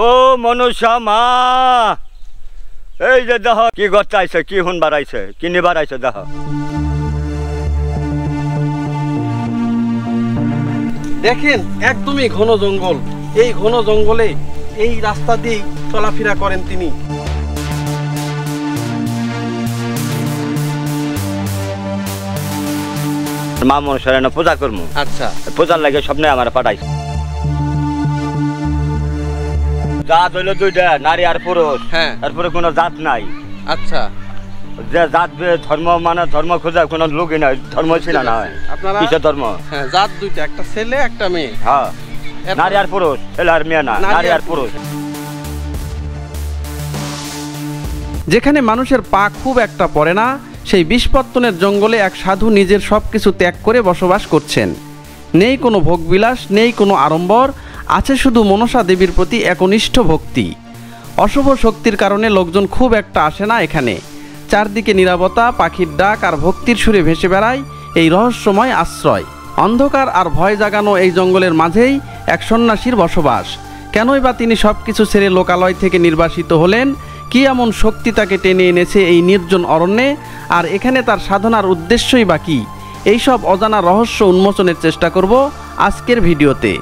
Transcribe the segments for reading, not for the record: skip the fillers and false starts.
ও মনসা মা, এই যে দেহ কি গচ্চাইছে, কি হুন বাড়াইছে, কি নিবারাইছে দেহ। দেখেন একদমই ঘন জঙ্গল। এই ঘন জঙ্গলে এই রাস্তা দিয়ে চলাফেরা করেন তিনি। মা মনসার পূজা করবো। আচ্ছা, পূজার লাগে স্বপ্নে আমার পাঠাইছে। জাত হইলো দুইটা, নারী আর পুরুষ। হ্যাঁ, তারপরে কোনো জাত নাই। আচ্ছা, যে জাত ধর্ম মানে ধর্ম খোঁজা কোনো লোকই নাই, ধর্ম ছিল না। আপনারা কিসের ধর্ম? হ্যাঁ, জাত দুইটা, একটা ছেলে একটা মেয়ে। হ্যাঁ, নারী আর পুরুষ, ছেলে আর মেয়ে না, নারী আর পুরুষ। যেখানে মানুষের পা খুব একটা পড়ে না, সেই বিষপত্তনের জঙ্গলে এক সাধু নিজের সব কিছু ত্যাগ করে বসবাস করছেন। নেই কোনো ভোগবিলাস, নেই কোনো আড়ম্বর, আছে শুধু মনসা দেবীর প্রতি একনিষ্ঠ ভক্তি। অশুভ শক্তির কারণে লোকজন খুব একটা আসে না এখানে। চারদিকে নীরবতা, পাখির ডাক আর ভক্তির সুরে ভেসে বেড়ায় এই রহস্যময় আশ্রয়। অন্ধকার আর ভয় জাগানো এই জঙ্গলের মাঝেই এক সন্ন্যাসীর বসবাস। কেনই বা তিনি সব কিছু ছেড়ে লোকালয় থেকে নির্বাসিত হলেন? কি এমন শক্তি তাকে টেনে এনেছে এই নির্জন অরণ্যে? আর এখানে তার সাধনার উদ্দেশ্যই বা কী? এইসব অজানা রহস্য উন্মোচনের চেষ্টা করব আজকের ভিডিওতে।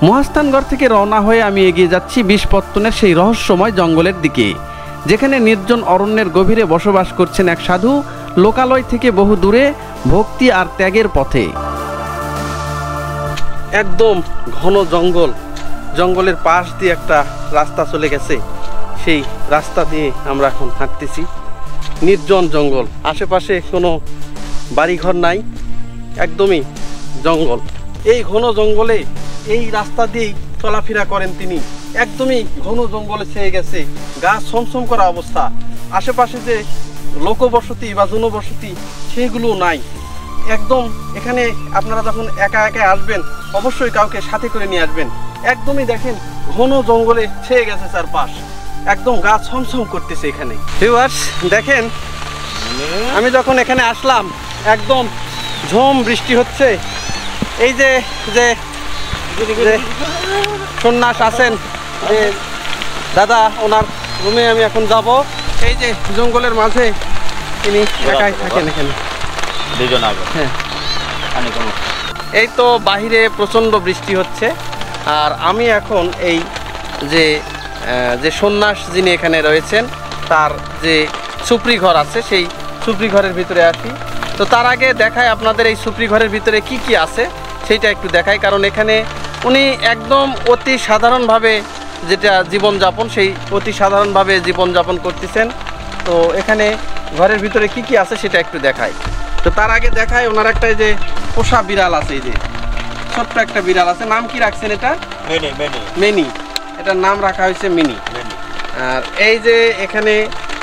মহাস্থানগড় থেকে রওনা হয়ে আমি এগিয়ে যাচ্ছি বিষপত্তনের সেই রহস্যময় জঙ্গলের দিকে, যেখানে নির্জন অরণ্যের গভীরে বসবাস করছেন এক সাধু, লোকালয় থেকে বহু দূরে, ভক্তি আর ত্যাগের পথে। একদম ঘন জঙ্গল, জঙ্গলের পাশ দিয়ে একটা রাস্তা চলে গেছে। সেই রাস্তা দিয়ে আমরা এখন হাঁটতেছি। নির্জন জঙ্গল, আশেপাশে কোনো বাড়িঘর নাই, একদমই জঙ্গল। এই ঘন জঙ্গলে এই রাস্তা দিয়েই চলাফেরা করেন তিনি। একদমই ঘন জঙ্গলে ছেয়ে গেছে, গাছ ছমছম করা অবস্থা। আশেপাশে যে লোকবসতি বা জনবসতি সেগুলো নাই। একদম এখানে আপনারা যখন একা একা আসবেন অবশ্যই কাউকে সাথে করে নিয়ে আসবেন। একদমই দেখেন ঘন জঙ্গলে ছেয়ে গেছে চারপাশ, একদম গাছ ছমছম করতেছে এখানে। ভিউয়ার্স দেখেন, আমি যখন এখানে আসলাম একদম ঝুম বৃষ্টি হচ্ছে। এই যে যে সন্ন্যাস আছেন যে দাদা, ওনার রুমে আমি এখন যাব। এই যে জঙ্গলের মাঝে তিনি একাই থাকেন এখানে। হ্যাঁ, এই তো বাহিরে প্রচণ্ড বৃষ্টি হচ্ছে, আর আমি এখন এই যে যে সন্ন্যাস যিনি এখানে রয়েছেন তার যে সুপ্রি ঘর আছে সেই সুপ্রি ঘরের ভিতরে আসি। তো তার আগে দেখায় আপনাদের এই সুপ্রি ঘরের ভিতরে কি কি আছে সেইটা একটু দেখাই, কারণ এখানে উনি একদম অতি সাধারণভাবে যেটা জীবনযাপন, সেই অতি সাধারণভাবে জীবনযাপন করতেছেন। তো এখানে ঘরের ভিতরে কি কি আছে সেটা একটু দেখাই। তো তার আগে দেখায় ওনার একটা যে পোষা বিড়াল আছে, এই যে ছোট্ট একটা বিড়াল আছে। নাম কি রাখছেন এটা? মিনি। এটার নাম রাখা হয়েছে মিনি। আর এই যে এখানে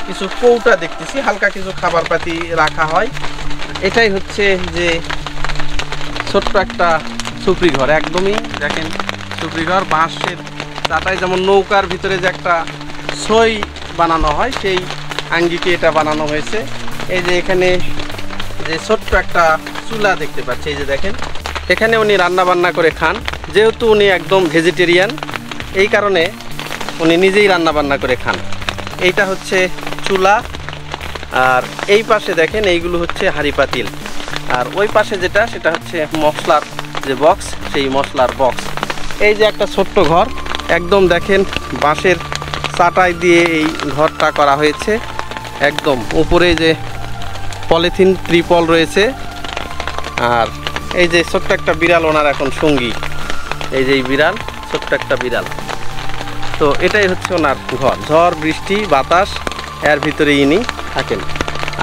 কিছু কৌটা দেখতেছি, হালকা কিছু খাবার পাতি রাখা হয়। এটাই হচ্ছে যে ছোট্ট একটা সুপ্রি ঘর। একদমই দেখেন সুপ্রি ঘর, বাঁশের চাটাই, যেমন নৌকার ভিতরে যে একটা সই বানানো হয় সেই আঙ্গিকে এটা বানানো হয়েছে। এই যে এখানে যে ছোট্ট একটা চুলা দেখতে পাচ্ছি, এই যে দেখেন এখানে উনি রান্না বান্না করে খান। যেহেতু উনি একদম ভেজিটেরিয়ান, এই কারণে উনি নিজেই রান্না বান্না করে খান। এইটা হচ্ছে চুলা, আর এই পাশে দেখেন এইগুলো হচ্ছে হাঁড়ি পাতিল, আর ওই পাশে যেটা সেটা হচ্ছে মশলার যে বক্স, সেই মশলার বক্স। এই যে একটা ছোট্ট ঘর, একদম দেখেন বাঁশের চাটাই দিয়ে এই ঘরটা করা হয়েছে। একদম উপরে যে পলিথিন ত্রিপল রয়েছে, আর এই যে ছোট্ট একটা বিড়াল ওনার এখন সঙ্গী। এই যে বিড়াল, ছোট্ট একটা বিড়াল। তো এটাই হচ্ছে ওনার ঘর। ঝড় বৃষ্টি বাতাস এর ভিতরে ইনি থাকেন।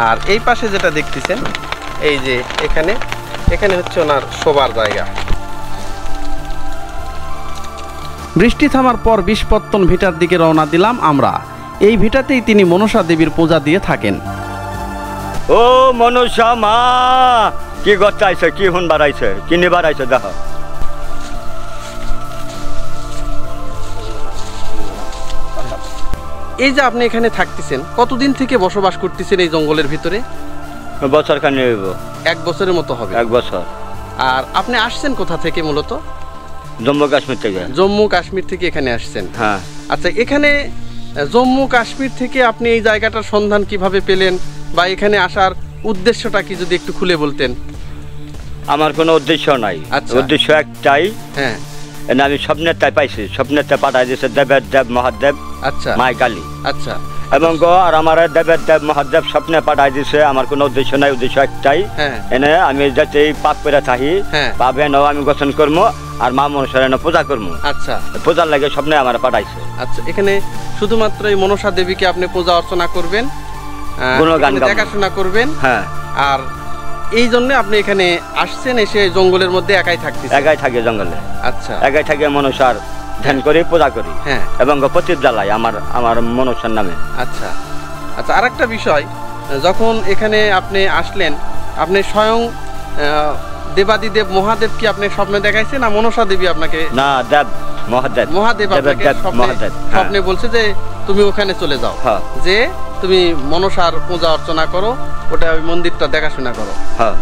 আর এই পাশে যেটা দেখতেছেন, এই যে এখানে এখানে হচ্ছে ওনার শোবার জায়গা। বৃষ্টি থামার পর বিষপত্তন ভিটার দিকে রওনা দিলাম আমরা। এই ভিটাতেই তিনি মনসা দেবীর পূজা দিয়ে থাকেন। ও মনসা মা, কি গচ্চাইছে, কি হুন বাড়াইছে, কি নিবারাইছে দেহ। এই যে আপনি এখানে থাকতেছেন, কতদিন থেকে বসবাস করতেছেন এই জঙ্গলের ভিতরে? বছর খানি হইব। 1 বছরের মতো হবে। 1 বছর। আর আপনি আসছেন কোথা থেকে মূলত? জম্মু কাশ্মীর থেকে। জম্মু কাশ্মীর থেকে এখানে আসছেন। হ্যাঁ। আচ্ছা, এখানে জম্মু কাশ্মীর থেকে আপনি এই জায়গাটার সন্ধান কিভাবে পেলেন, বা এখানে আসার উদ্দেশ্যটা কি যদি একটু খুলে বলতেন? আমার কোনো উদ্দেশ্য নাই। আচ্ছা। উদ্দেশ্য একটাই, হ্যাঁ, আমি স্বপ্নের তাই পাইছি, স্বপ্নের তাই পাঠাই দিয়েছে দেবের দেব মহাদেব। আচ্ছা, মাই কালী। আচ্ছা। এবং আর আমার দেবের দেব মহাদেব স্বপ্নে পাঠাই দিছে। আমার কোনো উদ্দেশ্য নাই, উদ্দেশ্য একটাই, হ্যাঁ, এনে আমি যাতে পাপ করে থাকি, হ্যাঁ, পাবে ন আমি গঠন করবো আর মা মনসার এনে পূজা করবো। আচ্ছা, পূজার লাগে স্বপ্নে আমার পাঠাইছে। আচ্ছা। এখানে শুধুমাত্র এই মনসা দেবীকে আপনি পূজা অর্চনা করবেন, গুণগান গাইবেন, দেখাশোনা করবেন। হ্যাঁ। আর এই জন্য আপনি এখানে আসছেন, এসে জঙ্গলের মধ্যে একাই থাকতেছেন? একাই থাকে জঙ্গলে। আচ্ছা। একাই থাকে মনসার ধ্যান করি, পূজা করি। হ্যাঁ। এবং প্রদীপ জ্বালাই আমার মনসার নামে। আচ্ছা, আচ্ছা। আরেকটা বিষয়, যখন এখানে আপনি আসলেন, আপনি স্বয়ং দেবাদিদেব মহাদেব কি আপনি স্বপ্নে দেখাইছে, না মনসা দেবী আপনাকে? না, দেব মহাদেব। মহাদেব আপনাকে স্বপ্নে বলছে যে তুমি ওখানে চলে যাও, যে তুমি মনসার পূজা অর্চনা করো, ওটা ওই মন্দিরটা দেখাশোনা করো। হ্যাঁ।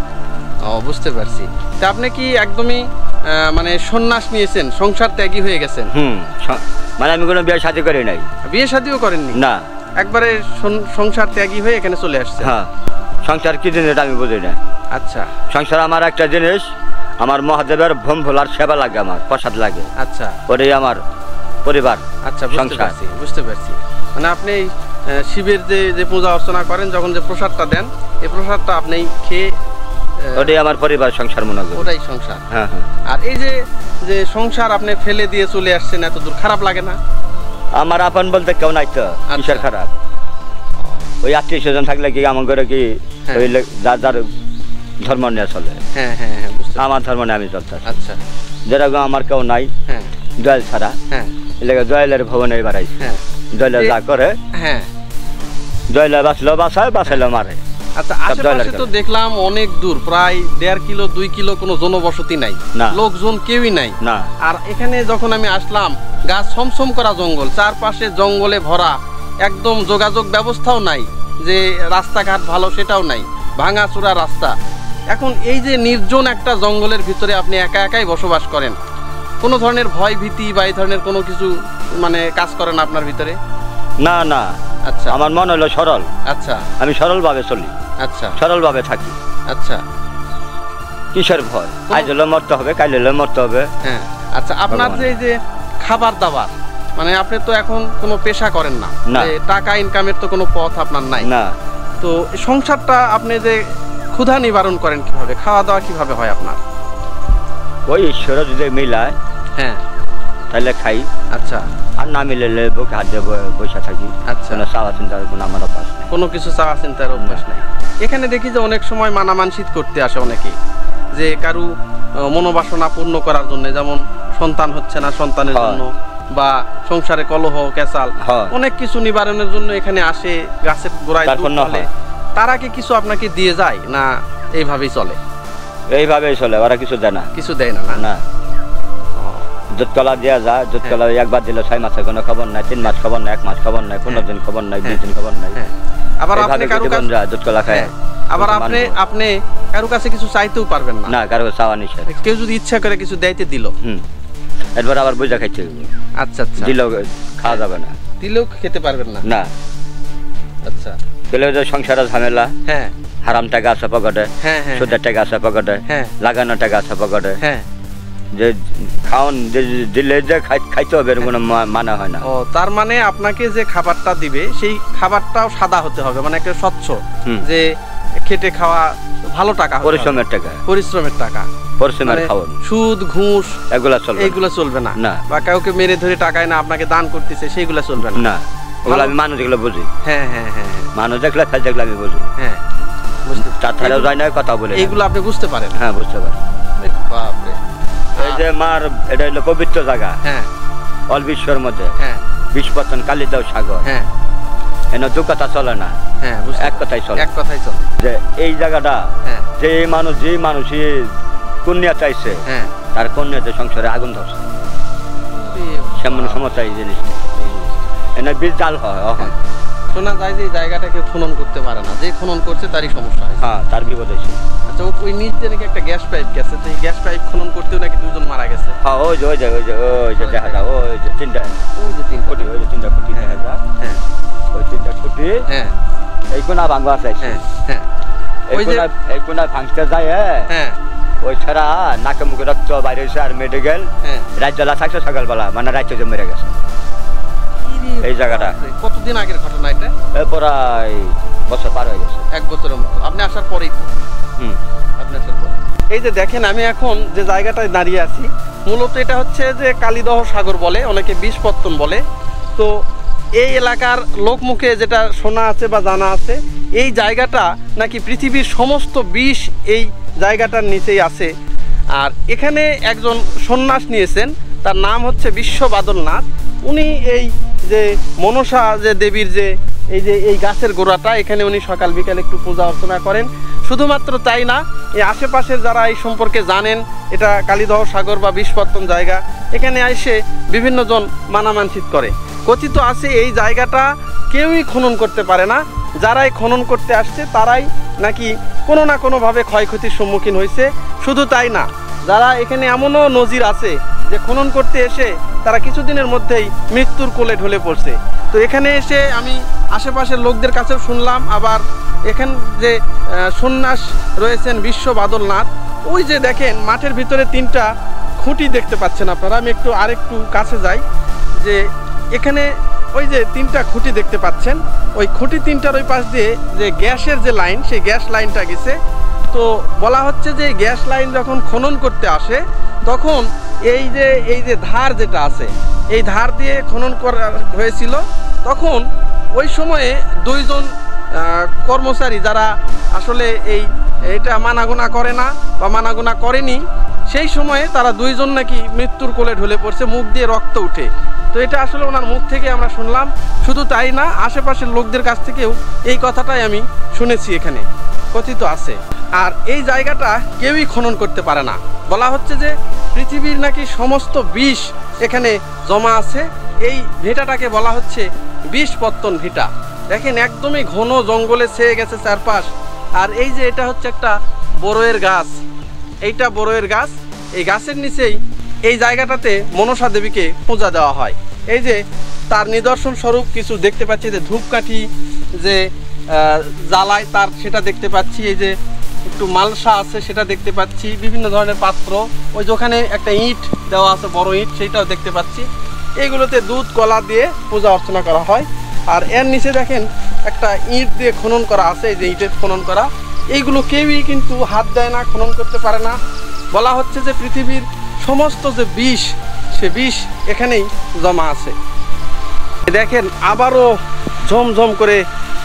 ও, বুঝতে পারছি। তা আপনি কি একদমই মানে সন্ন্যাস নিয়েছেন, সংসার ত্যাগী হয়ে গেছেন? মানে আমি কোনো বিয়ে শাদী করি নাই। বিয়ে শাদীও করেননি? না, একবারে সংসার ত্যাগী হয়ে এখানে চলে আসছে। হ্যাঁ। সংসার কি জিনিস আমি বুঝি না। আচ্ছা। সংসার আমার একটা জিনিস, আমার মহাদেবের ভোম ভোলার সেবা লাগে, আমার প্রসাদ লাগে। আচ্ছা। ওটাই আমার পরিবার। আচ্ছা, বুঝতে পারছি। মানে আপনি শিবের যে পূজা অর্চনা করেন, যখন যে প্রসাদটা দেন, এই প্রসাদটা আপনি খেয়ে, ওটাই আমার পরিবার, সংসার মনে করি। ওটাই সংসার। হ্যাঁ, হ্যাঁ। আর এই যে সংসার আপনি ফেলে দিয়ে চলে আসছেন এত দূর, খারাপ লাগে না? আমার আপন বলতে কেউ নাই তো, কিসের খারাপ? ওই আত্মীয় স্বজন থাকলে কি আমার ঘরে কি ওই যার ধর্ম নিয়ে চলে। হ্যাঁ, হ্যাঁ, হ্যাঁ। আমার ধর্ম নিয়ে আমি চলতে। আচ্ছা। যেরকম আমার কেউ নাই, হ্যাঁ, জয়েল ছাড়া। হ্যাঁ। এলাকা জয়েলের ভবনে বাড়াইছে। হ্যাঁ। জয়েলে যা করে, হ্যাঁ, জয়েলে বাঁচলো বাঁচায়, বাঁচাইলো মারে। আচ্ছা। আশেপাশে তো দেখলাম অনেক দূর, প্রায় 1.5 কিলো 2 কিলো কোনো জনবসতি নাই, লোকজন কেউই নাই। না। আর এখানে যখন আমি আসলাম, গাছ ছমছম করা জঙ্গল, চারপাশে জঙ্গলে ভরা, একদম যোগাযোগ ব্যবস্থাও নাই, যে রাস্তাঘাট ভালো সেটাও নাই, ভাঙাচোরা রাস্তা। এখন এই যে নির্জন একটা জঙ্গলের ভিতরে আপনি একা একাই বসবাস করেন, কোনো ধরনের ভয় ভীতি বা এই ধরনের কোনো কিছু মানে কাজ করেন আপনার ভিতরে? না, না। আচ্ছা। আমার মন হলো সরল। আচ্ছা। আমি সরলভাবে চলি। আচ্ছা। সরলভাবে থাকি। আচ্ছা। কিসের ভয়? আজ হলে মরতে হবে, কাল হলে মরতে হবে। হ্যাঁ। আচ্ছা, আপনার যে খাবার দাবার, মানে আপনি তো এখন কোনো পেশা করেন না, টাকা ইনকামের তো কোনো পথ আপনার নাই। না। তো সংসারটা আপনি যে ক্ষুধা নিবারণ করেন কিভাবে, খাওয়া দাওয়া কিভাবে হয় আপনার? ওই ঈশ্বর যদি মিলায়, হ্যাঁ, তাহলে খাই। আচ্ছা। আর না মিলালে বুকে হাত দিয়ে বসে থাকি। আচ্ছা। কোনো চাওয়া চিন্তার কোনো আমার অভ্যাস নেই। কোনো কিছু চাওয়া চিন্তার অভ্যাস নেই। এখানে দেখি যে অনেক সময় মানামানসিক করতে আসে অনেকেই, যে কারু মনোবাসনা পূর্ণ করার জন্য, যেমন সন্তান হচ্ছে না, সন্তানের জন্য, বা সংসারে কলহ ক্যাচাল, অনেক কিছু নিবারণের জন্য এখানে আসে, গাছের গোড়ায় চলে। তারা কি কিছু আপনাকে দিয়ে যায়, না এইভাবেই চলে? এইভাবেই চলে, ওরা কিছু দেয় না। কিছু দেয় না? না। দুধকলা দেওয়া যায়, দুধকলা একবার দিলে 6 মাসের কোনো খবর নাই, 3 মাস খবর নাই, 1 মাস খবর নাই, 15 দিন খবর নাই, 20 দিন খবর নাই। আবার আপনি কারো কাছে দুধকলা খায়, আবার আপনি কারো কাছে কিছু চাইতেও পারবেন না। না, কারো চাওয়া নিষেধ। কেউ যদি ইচ্ছা করে কিছু দিতে দিল, এরপর আবার বুঝা খাইতে হবে। আচ্ছা, আচ্ছা। দিলেও খাওয়া যাবে না, দিলেও খেতে পারবেন না? না। আচ্ছা। দিলেও যে সংসারের ঝামেলা। হ্যাঁ। হারাম টাকা আছে পকেটে, সুদের টাকা আছে পকেটে, লাগানো টাকা আছে পকেটে। হ্যাঁ। যে খাওন দিলে যে খাইতে হবে এরকম মানে হয় না। ও, তার মানে আপনাকে যে খাবারটা দিবে সেই খাবারটাও সাদা হতে হবে, মানে একটা স্বচ্ছ, যে খেটে খাওয়া, ভালো টাকা, পরিশ্রমের টাকা, পরিশ্রমের টাকা, পরিশ্রমের খাওয়া। সুদ ঘুষ এগুলা চলবে না। বা কাউকে মেরে ধরে টাকায় না আপনাকে দান করতেছে, সেইগুলা চলবে না। না, ওগুলো আমি মানুষ এগুলো বুঝি। হ্যাঁ, হ্যাঁ, হ্যাঁ। মানুষ দেখলে খাই দেখলে আমি বুঝি। হ্যাঁ, তাছাড়াও যায় না, কথা বলে। এইগুলো আপনি বুঝতে পারেন? হ্যাঁ, বুঝতে পারি। বাপরে। এই যে মার, এটা হলো পবিত্র জায়গা। হ্যাঁ। অল বিশ্বের মধ্যে। হ্যাঁ। বিশ্বপতন কালিদাও সাগর। হ্যাঁ। এনে দু কথা চলে না। হ্যাঁ, এক কথাই চলে। এক কথাই চলে। যে এই জায়গাটা, যে মানুষই কন্যা চাইছে, তার কন্যাতে সংসারে আগুন ধরছে। সেমন সমস্যা এই জিনিসটা। এনে বীজ জাল হয় এখন। শোনা যায় যে এই জায়গাটাকে খনন করতে পারে না, যে খনন করছে তারই সমস্যা হয়। হ্যাঁ, তার বিপদ হয়েছে। আচ্ছা, ওই নিচ দিয়ে নাকি একটা গ্যাস পাইপ গেছে, তো এই গ্যাস পাইপ খনন করতেও নাকি 2 জন মারা গেছে। হ্যাঁ, ওই যে দেখা যায়, ওই যে 3টা খুঁটি, ওই যে 3টা খুঁটি দেখা যায়। হ্যাঁ, ওই 3টা খুঁটি। হ্যাঁ, এই কোনা ভাঙবা আছে। হ্যাঁ, হ্যাঁ, এই কোনা ভাঙতে যায়। হ্যাঁ, ওই ছাড়া নাকে মুখে রক্ত বাইরে হয়েছে আর মেডিকেল রাজ্যলা থাকছে সকালবেলা, মানে রাজ্য যে মেরে গেছে এই জায়গাটা। কতদিন আগের ঘটনা এটা? প্রায় বছর পার হয়ে গেছে, 1 বছরের মতো। আপনি আসার পরেই তো? আপনি আসার পরে। এই যে দেখেন, আমি এখন যে জায়গাটায় দাঁড়িয়ে আছি, মূলত এটা হচ্ছে যে কালীদহ সাগর বলে, অনেকে বিষপত্তন বলে। তো এই এলাকার লোকমুখে যেটা শোনা আছে বা জানা আছে, এই জায়গাটা নাকি পৃথিবীর সমস্ত বিষ এই জায়গাটার নিচেই আছে। আর এখানে একজন সন্ন্যাস নিয়েছেন, তার নাম হচ্ছে বিশ্ববাদলনাথ। উনি এই যে মনসা যে দেবীর যে এই গাছের গোড়াটা, এখানে উনি সকাল বিকাল একটু পূজা অর্চনা করেন। শুধুমাত্র তাই না, এই আশেপাশের যারা এই সম্পর্কে জানেন, এটা কালীদহ সাগর বা বিষপত্তন জায়গা, এখানে এসে বিভিন্ন জন মানামানসিক করে। কথিত আছে এই জায়গাটা কেউই খনন করতে পারে না, যারাই খনন করতে আসছে তারাই নাকি কোনো না কোনোভাবে ক্ষয়ক্ষতির সম্মুখীন হয়েছে। শুধু তাই না, যারা এখানে এমনও নজির আছে যে খনন করতে এসে তারা কিছুদিনের মধ্যেই মৃত্যুর কোলে ঢলে পড়ছে। তো এখানে এসে আমি আশেপাশের লোকদের কাছেও শুনলাম, আবার এখান যে সন্ন্যাস রয়েছেন বিশ্ববাদলনাথ, ওই যে দেখেন মাঠের ভিতরে 3টা খুঁটি দেখতে পাচ্ছেন আপনারা। আমি আরেকটু কাছে যাই, যে এখানে ওই যে 3টা খুঁটি দেখতে পাচ্ছেন, ওই খুঁটি 3টার ওই পাশ দিয়ে যে গ্যাসের যে লাইন, সেই গ্যাস লাইনটা গেছে। তো বলা হচ্ছে যে গ্যাস লাইন যখন খনন করতে আসে, তখন এই যে ধার যেটা আছে, এই ধার দিয়ে খনন করা হয়েছিল। তখন ওই সময়ে 2 জন কর্মচারী, যারা আসলে এইটা মানাগোনা করে না বা মানাগোনা করেনি, সেই সময়ে তারা 2 জন নাকি মৃত্যুর কোলে ঢলে পড়ছে, মুখ দিয়ে রক্ত উঠে। তো এটা আসলে ওনার মুখ থেকে আমরা শুনলাম। শুধু তাই না, আশেপাশের লোকদের কাছ থেকেও এই কথাটাই আমি শুনেছি, এখানে কথিত আছে। আর এই জায়গাটা কেউই খনন করতে পারে না। বলা হচ্ছে যে পৃথিবীর নাকি সমস্ত বিষ এখানে জমা আছে। এই ভিটাটাকে বলা হচ্ছে বিষপত্তন ভিটা। দেখেন, একদমই ঘন জঙ্গলে ছেয়ে গেছে চারপাশ। আর এই যে এটা হচ্ছে একটা বড়য়ের গাছ, এইটা বড়য়ের গাছ। এই গাছের নিচেই এই জায়গাটাতে মনসা দেবীকে পূজা দেওয়া হয়। এই যে তার নিদর্শন স্বরূপ কিছু দেখতে পাচ্ছি, যে ধূপকাঠি যে জ্বালায় তার, সেটা দেখতে পাচ্ছি। এই যে একটু মালসা আছে, সেটা দেখতে পাচ্ছি। বিভিন্ন ধরনের পাত্র, ওই যেখানে একটা ইট দেওয়া আছে, বড় ইট, সেইটাও দেখতে পাচ্ছি। এইগুলোতে দুধ কলা দিয়ে পূজা অর্চনা করা হয়। আর এর নিচে দেখেন একটা ইট দিয়ে খনন করা আছে, এই যে ইটের খনন করা। এইগুলো কেউই কিন্তু হাত দেয় না, খনন করতে পারে না। বলা হচ্ছে যে পৃথিবীর সমস্ত যে বিষ, সে বিষ এখানেই জমা আছে। দেখেন, আবারও ঝমঝম করে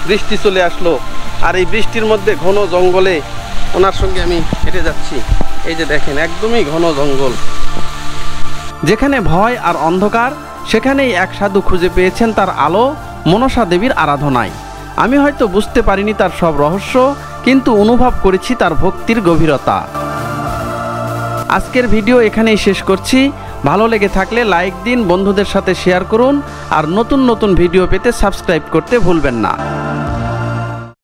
বৃষ্টি চলে আসলো। আর এই বৃষ্টির মধ্যে ঘন জঙ্গলে ওনার সঙ্গে আমি হেঁটে যাচ্ছি। এই যে দেখেন, একদমই ঘন জঙ্গল। যেখানে ভয় আর অন্ধকার, সেখানেই এক সাধু খুঁজে পেয়েছেন তার আলো মনসা দেবীর আরাধনায়। আমি হয়তো বুঝতে পারিনি তার সব রহস্য, কিন্তু অনুভব করেছি তার ভক্তির গভীরতা। আজকের ভিডিও এখানেই শেষ করছি। ভালো লেগে থাকলে লাইক দিন, বন্ধুদের সাথে শেয়ার করুন, আর নতুন নতুন ভিডিও পেতে সাবস্ক্রাইব করতে ভুলবেন না।